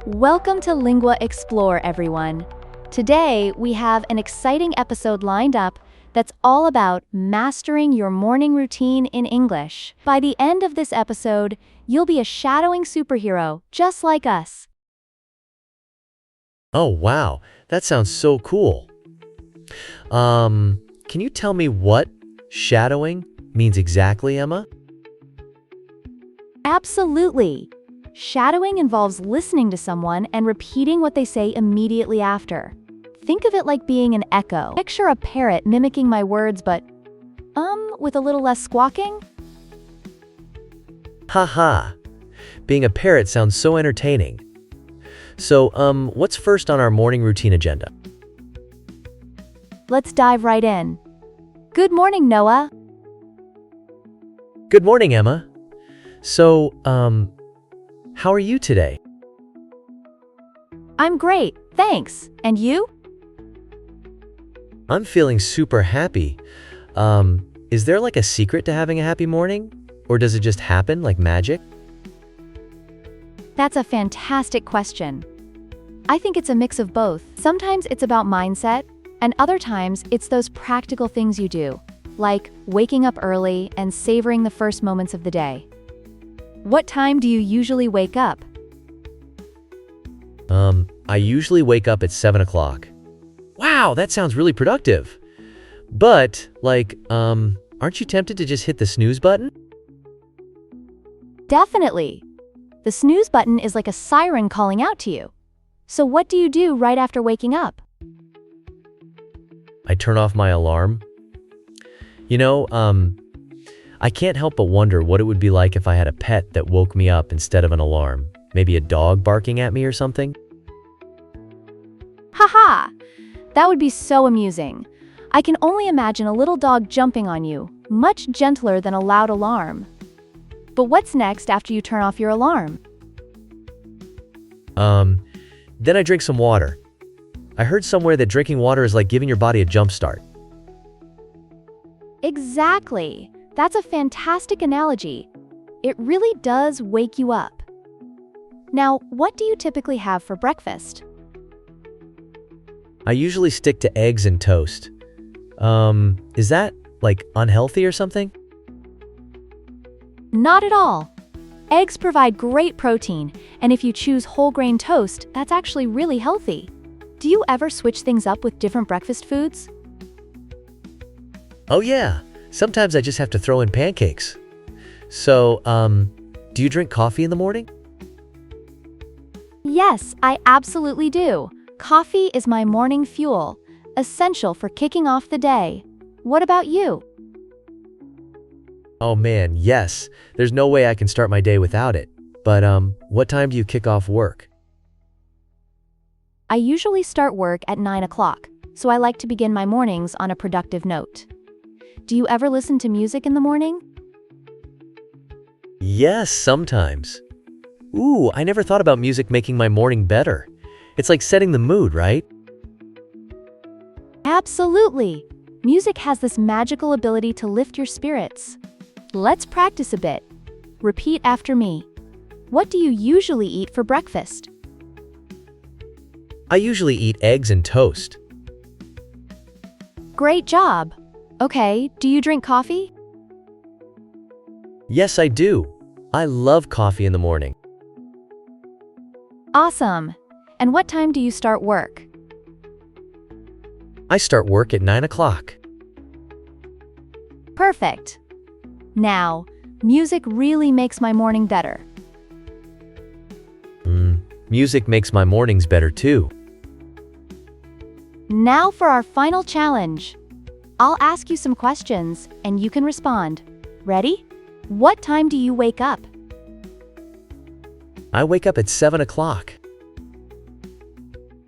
Welcome to Lingua Explore, everyone. Today, we have an exciting episode lined up that's all about mastering your morning routine in English. By the end of this episode, you'll be a shadowing superhero just like us. Oh, wow. That sounds so cool. Can you tell me what shadowing means exactly, Emma? Absolutely. Shadowing involves listening to someone and repeating what they say immediately after. Think of it like being an echo. Picture a parrot mimicking my words, but, with a little less squawking? Haha. Being a parrot sounds so entertaining. So, what's first on our morning routine agenda? Let's dive right in. Good morning, Noah. Good morning, Emma. So, how are you today? I'm great, thanks. And you? I'm feeling super happy. Is there like a secret to having a happy morning? Or does it just happen like magic? That's a fantastic question. I think it's a mix of both. Sometimes it's about mindset, and other times it's those practical things you do, like waking up early and savoring the first moments of the day. What time do you usually wake up? I usually wake up at 7 o'clock. Wow, that sounds really productive. But, aren't you tempted to just hit the snooze button? Definitely. The snooze button is like a siren calling out to you. So what do you do right after waking up? I turn off my alarm. I can't help but wonder what it would be like if I had a pet that woke me up instead of an alarm. Maybe a dog barking at me or something? Haha! That would be so amusing. I can only imagine a little dog jumping on you, much gentler than a loud alarm. But what's next after you turn off your alarm? Then I drink some water. I heard somewhere that drinking water is like giving your body a jump start. Exactly. That's a fantastic analogy. It really does wake you up. Now, what do you typically have for breakfast? I usually stick to eggs and toast. Is that, unhealthy or something? Not at all. Eggs provide great protein, and if you choose whole grain toast, that's actually really healthy. Do you ever switch things up with different breakfast foods? Oh yeah, sometimes I just have to throw in pancakes. So, do you drink coffee in the morning? Yes, I absolutely do. Coffee is my morning fuel, essential for kicking off the day. What about you? Oh man, yes. There's no way I can start my day without it. But, what time do you kick off work? I usually start work at 9 o'clock, so I like to begin my mornings on a productive note. Do you ever listen to music in the morning? Yes, sometimes. Ooh, I never thought about music making my morning better. It's like setting the mood, right? Absolutely. Music has this magical ability to lift your spirits. Let's practice a bit. Repeat after me. What do you usually eat for breakfast? I usually eat eggs and toast. Great job. Okay, do you drink coffee? Yes, I do. I love coffee in the morning. Awesome. And what time do you start work? I start work at 9 o'clock. Perfect. Now, music really makes my morning better. Music makes my mornings better too. Now for our final challenge. I'll ask you some questions, and you can respond. Ready? What time do you wake up? I wake up at 7 o'clock.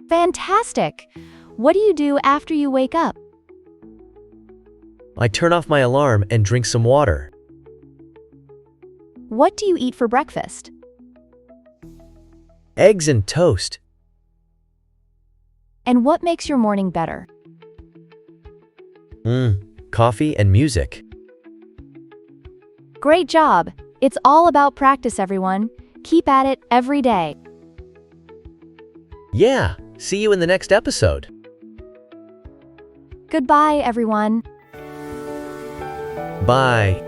Fantastic! What do you do after you wake up? I turn off my alarm and drink some water. What do you eat for breakfast? Eggs and toast. And what makes your morning better? Coffee and music. Great job! It's all about practice, everyone. Keep at it every day. Yeah, see you in the next episode. Goodbye, everyone. Bye.